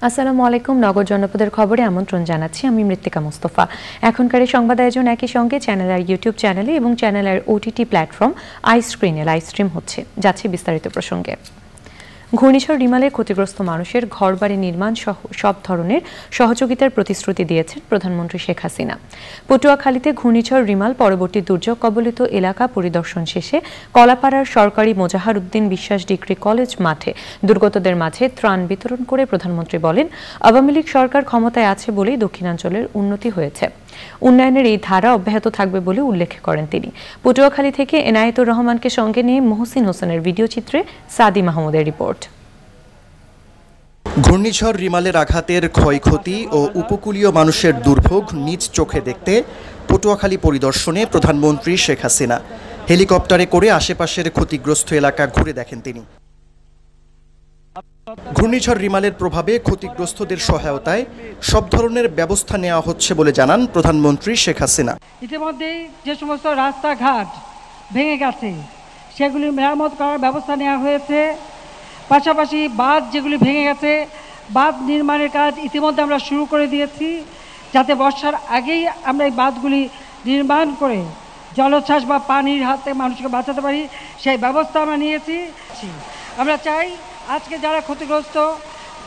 আসসালামু আলাইকুম। নগর জনপদের খবরে আমন্ত্রণ জানাচ্ছি আমি মৃত্তিকা মোস্তফা। এখনকার সংবাদ আয়োজন একই সঙ্গে চ্যানেলের ইউটিউব চ্যানেলে এবং চ্যানেলের ওটিটি প্ল্যাটফর্ম আইস্ক্রিনে লাইভ স্ট্রিম হচ্ছে। যাচ্ছে বিস্তারিত প্রসঙ্গে। ঘূর্ণিঝড় রিমালের ক্ষতিগ্রস্ত মানুষের ঘরবাড়ি নির্মাণ সহ সব ধরনের সহযোগিতার প্রতিশ্রুতি দিয়েছেন প্রধানমন্ত্রী শেখ হাসিনা। পটুয়াখালীতে ঘূর্ণিঝড় রিমাল পরবর্তী দুর্যোগ কবলিত এলাকা পরিদর্শন শেষে কলাপাড়ার সরকারি মোজাহার উদ্দিন বিশ্বাস ডিগ্রি কলেজ মাঠে দুর্গতদের মাঝে ত্রাণ বিতরণ করে প্রধানমন্ত্রী বলেন, আওয়ামী লীগ সরকার ক্ষমতায় আছে বলেই দক্ষিণাঞ্চলের উন্নতি হয়েছে। উন্নয়নের এই ধারা অব্যাহত থাকবে বলে উল্লেখ করেন তিনি। পটুয়াখালী থেকে এনায়েতুর রহমানকে সঙ্গে নিয়ে মহসিন হোসেনের ভিডিও চিত্রে সাদি মাহমুদের রিপোর্ট। ঘূর্ণিঝড় রিমালের আঘাতের ক্ষয়ক্ষতি ও উপকূলীয় মানুষের দুর্ভোগ নিজ চোখে দেখতে পটুয়াখালী পরিদর্শনে প্রধানমন্ত্রী শেখ হাসিনা হেলিকপ্টারে করে আশেপাশের ক্ষতিগ্রস্ত এলাকা ঘুরে দেখেন তিনি। ঘূর্ণিঝড় রিমালের প্রভাবে ক্ষতিগ্রস্তদের সহায়তায় সব ধরনের ব্যবস্থা নেওয়া হচ্ছে বলে জানান প্রধানমন্ত্রী শেখ হাসিনা। ইতিমধ্যেই যে সমস্ত রাস্তাঘাট ভেঙে গেছে সেগুলি মেরামত করার ব্যবস্থা নেওয়া হয়েছে। পাশাপাশি বাঁধ যেগুলি ভেঙে গেছে বাঁধ নির্মাণের কাজ ইতিমধ্যে আমরা শুরু করে দিয়েছি, যাতে বর্ষার আগেই আমরা এই বাঁধগুলি নির্মাণ করে জলোচ্ছ্বাস বা পানির হাতে মানুষকে বাঁচাতে পারি, সেই ব্যবস্থা আমরা নিয়েছি। আমরা চাই আজকে যারা ক্ষতিগ্রস্ত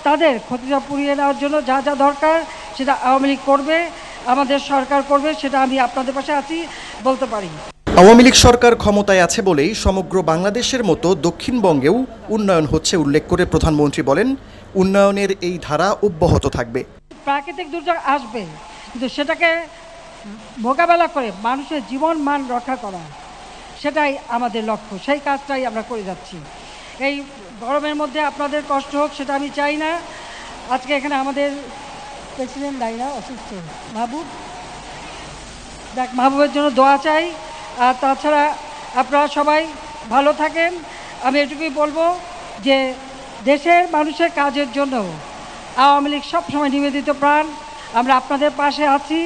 তাদের ক্ষতিটা পুড়িয়ে নেওয়ার জন্য যা যা দরকার সেটা আওয়ামী লীগ করবে, আমাদের সরকার করবে, সেটা আমি আপনাদের পাশে আছি বলতে পারি। আওয়ামী লীগ সরকার ক্ষমতায় আছে বলেই সমগ্র বাংলাদেশের মতো দক্ষিণবঙ্গেও উন্নয়ন হচ্ছে উল্লেখ করে প্রধানমন্ত্রী বলেন, উন্নয়নের এই ধারা অব্যাহত থাকবে। প্রাকৃতিক দুর্যোগ আসবে, কিন্তু সেটাকে মোকাবেলা করে মানুষের জীবন মান রক্ষা করা সেটাই আমাদের লক্ষ্য, সেই কাজটাই আমরা করে যাচ্ছি। এই গরমের মধ্যে আপনাদের কষ্ট হোক সেটা আমি চাই না। আজকে এখানে আমাদের প্রেসিডেন্ট ডাইরা অসুস্থ, মাহবুবের জন্য দোয়া চাই। আর তাছাড়া আপনারা সবাই ভালো থাকেন। আমি এটুকুই বলবো যে দেশের মানুষের কাজের জন্য আওয়ামী লীগ সবসময় নিবেদিত প্রাণ। আমরা আপনাদের পাশে আছি,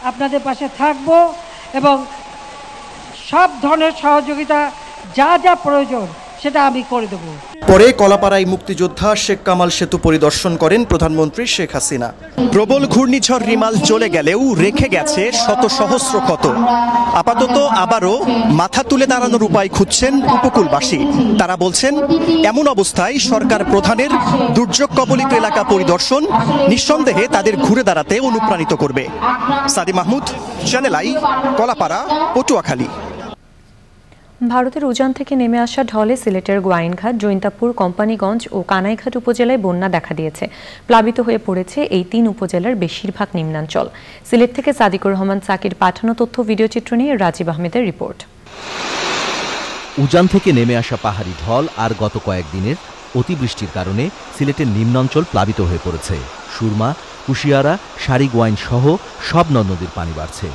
আপনাদের পাশে থাকব এবং সব ধরনের সহযোগিতা যা যা প্রয়োজন সেটা আমি করে দেব। পরে কলাপাড়ায় মুক্তিযোদ্ধা শেখ কামাল সেতু পরিদর্শন করেন প্রধানমন্ত্রী শেখ হাসিনা। প্রবল ঘূর্ণিঝড় রিমাল চলে গেলেও রেখে গেছে শত সহস্র ক্ষত। আপাতত আবারও মাথা তুলে দাঁড়ানোর উপায় খুঁজছেন উপকূলবাসী। তারা বলছেন, এমন অবস্থায় সরকার প্রধানের দুর্যোগ কবলিত এলাকা পরিদর্শন নিঃসন্দেহে তাদের ঘুরে দাঁড়াতে অনুপ্রাণিত করবে। সাদি মাহমুদ, চ্যানেল আই, কলাপাড়া, পটুয়াখালী। ভারতের উজান থেকে নেমে আসা ঢলে সিলেটের গোয়াইনঘাট, জৈন্তাপুর, কোম্পানিগঞ্জ ও কানাইঘাট উপজেলায় বন্যা দেখা দিয়েছে। প্লাবিত হয়ে পড়েছে এই 3 উপজেলার বেশিরভাগ নিম্নাঞ্চল। সিলেট থেকে সাদিকুর রহমান সাকির পাঠানো তথ্য ভিডিওচিত্র নিয়ে রাজীব আহমেদের রিপোর্ট। উজান থেকে নেমে আসা পাহাড়ি ঢল আর গত কয়েকদিনের অতিবৃষ্টির কারণে সিলেটের নিম্নাঞ্চল প্লাবিত হয়ে পড়েছে। সুরমা, কুশিয়ারা, সারিগোয়াইন সহ সব নদ-নদীর পানি বাড়ছে।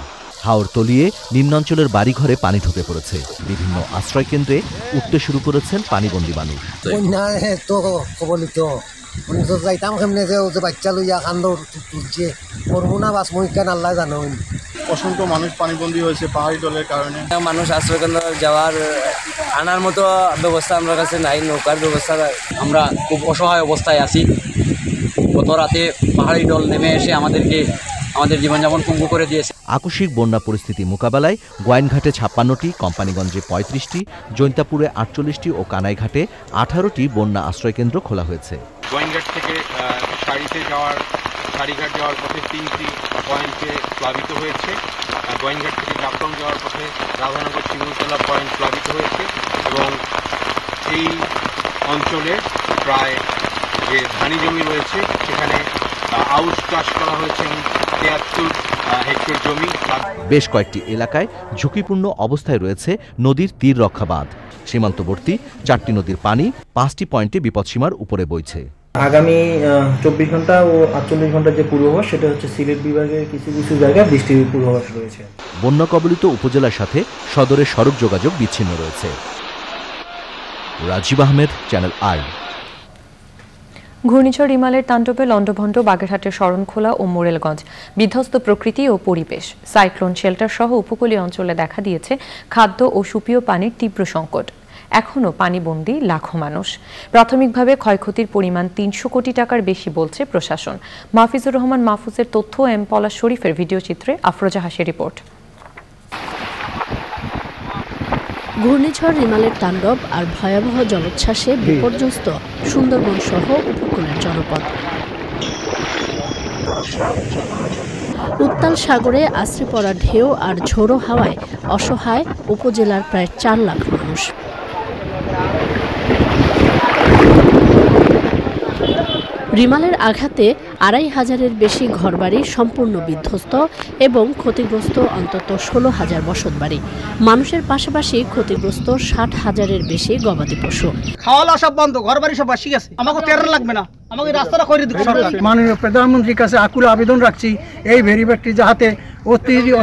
হাওর তলিয়ে নিম্নাঞ্চলের বাড়িঘরে পানি ঢুকে পড়েছে। বিভিন্ন আশ্রয়কেন্দ্রে উঠতে শুরু করেছেন পানিবন্দী মানুষ। অসংখ্য মানুষ পানিবন্দী হয়েছে পাহাড়ি ঢলের কারণে। মানুষ আশ্রয়কেন্দ্র যাওয়ার আনার মতো ব্যবস্থা আমার কাছে নাই, নৌকার ব্যবস্থা। আমরা খুব অসহায় অবস্থায় আছি। গত রাতে পাহাড়ি ঢল নেমে এসে আমাদের জীবনযাপন পঙ্গু করে দিয়েছে। আকস্মিক বন্যা পরিস্থিতি মোকাবেলায় গোয়াইনঘাটে 56টি, কোম্পানিগঞ্জে 35টি, জৈন্তাপুরে 48টি ও কানাইঘাটে 18টি বন্যা আশ্রয়কেন্দ্র খোলা হয়েছে। গোয়াইনঘাট থেকে সারিঘাট যাওয়ার পথে 3টি পয়েন্টে প্লাবিত হয়েছে। গোয়াইনঘাট থেকে জাফলং যাওয়ার পথে রাধানগর শিমুলতলা পয়েন্ট প্লাবিত হয়েছে এবং এই অঞ্চলে প্রায় যে ধানি জমি রয়েছে সেখানে আউশ চাষ করা হয়েছে 73 হেক্টর জমি। বেশ কয়েকটি এলাকায় ঝুঁকিপূর্ণ অবস্থায় রয়েছে নদীর তীর রক্ষা বাঁধ। সীমান্তবর্তী 4টি নদীর পানি 5টি পয়েন্টে বিপদসীমার উপরে বইছে। আগামী 24 ঘন্টা ও 48 ঘন্টার যে পূর্বাভাস সেটা হচ্ছে সিলেট বিভাগের কিছু কিছু জায়গায় বৃষ্টির পূর্বাভাস রয়েছে। বন্যা কবলিত উপজেলার সাথে সদরের সড়ক যোগাযোগ বিচ্ছিন্ন রয়েছে। রাজীব আহমেদ, চ্যানেল আই। ঘূর্ণিঝড় রিমালের তাণ্ডবে লন্ডভন্ড বাগেরহাটের শরণখোলা ও মোরেলগঞ্জ, বিধ্বস্ত প্রকৃতি ও পরিবেশ। সাইক্লোন শেল্টার সহ উপকূলীয় অঞ্চলে দেখা দিয়েছে খাদ্য ও সুপেয় পানির তীব্র সংকট। এখনও পানিবন্দী লাখো মানুষ। প্রাথমিকভাবে ক্ষয়ক্ষতির পরিমাণ ৩০০ কোটি টাকার বেশি বলছে প্রশাসন। মাহফিজুর রহমান মাহফুজের তথ্য, এম পলাশ শরীফের ভিডিও চিত্রে আফরোজা হাসির রিপোর্ট। ঘূর্ণিঝড় রিমালের তাণ্ডব আর ভয়াবহ জলোচ্ছ্বাসে বিপর্যস্ত সুন্দরবন সহ উপকূলের জনপদ। উত্তাল সাগরে আছড়ে পড়া ঢেউ আর ঝোড়ো হাওয়ায় অসহায় উপজেলার প্রায় ৪ লাখ মানুষ। রিমালের আঘাতে ২৫০০-এর বেশি ঘরবাড়ি সম্পূর্ণ বিধ্বস্ত এবং ক্ষতিগ্রস্ত অন্তত ১৬,০০০ বসতবাড়ি। মানুষের পাশাপাশি ক্ষতিগ্রস্ত ৬০,০০০-এর বেশি গবাদি পশু। খাওয়া সব বন্ধ, ঘরবাড়ি সব বাসি গেছে। আমাকে টের লাগবে না, আমাকে রাস্তাটা করে দিক সরকার। মাননীয় প্রধানমন্ত্রীর কাছে আকুল আবেদন রাখছি এই ভেরিফাইটি যাতে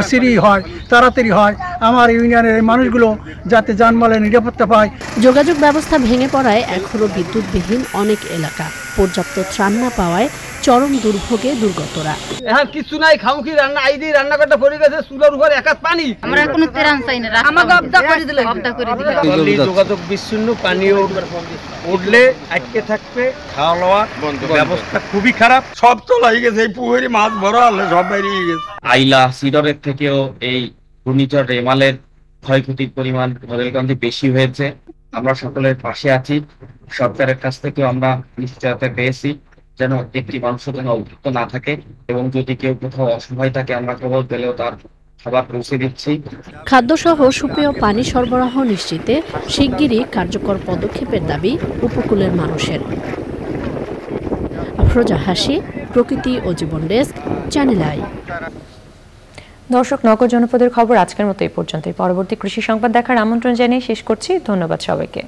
অচিরেই হয়, তাড়াতাড়ি হয়, আমার ইউনিয়নের এই মানুষগুলো যাতে যানবাহনের নিরাপত্তা পায়। যোগাযোগ ব্যবস্থা ভেঙে পড়ায় এখনো বিদ্যুৎবিহীন অনেক এলাকা। পর্যাপ্ত ত্রাণ না পাওয়ায় চরম দুর্ভোগে দুর্গতরা। এখন কিছু নাই, খাও কি রান্না আইদি রান্নাঘরটা পড়ে গেছে, চুলার উপর একাত পানি। আমরা কোনো ত্রাণ চাই না, আমাকে অবদা করে দিলে যোগাযোগ বিচ্ছিন্ন, পানি উঠলে আটকে থাকবে, খাওয়া দাওয়া ব্যবস্থা খুবই খারাপ। সব তো লাগে গেছে, এই পুকুরে মাছ ভরা হলে সব বেরিয়ে গেছে। আইলা সিডরের থেকেও এই ঘূর্ণিঝড় রেমালের ক্ষয়ক্ষতির পরিমাণ বদলগঞ্জে বেশি হয়েছে। আমরা সকলের পাশে আছি। সরকারের কাছ থেকেও আমরা নিশ্চয়তা পেয়েছি যেন একটি মানুষও যেন অভুক্ত না থাকে, এবং যদি কেউ কোথাও অসহায় থাকে আমরা খবর পেলেও তার খাবার পৌঁছে দিচ্ছি। খাদ্যসহ সুপেয় পানি সরবরাহ নিশ্চিতে শিগগিরই কার্যকর পদক্ষেপের দাবি উপকূলের মানুষের। আফরোজা হাসি, প্রকৃতি ও জীবন ডেস্ক, চ্যানেল আই। দর্শক, নগর জনপদের খবর আজকের মতো এই পর্যন্তই। পরবর্তী কৃষি সংবাদ দেখার আমন্ত্রণ জানিয়ে শেষ করছি। ধন্যবাদ সবাইকে।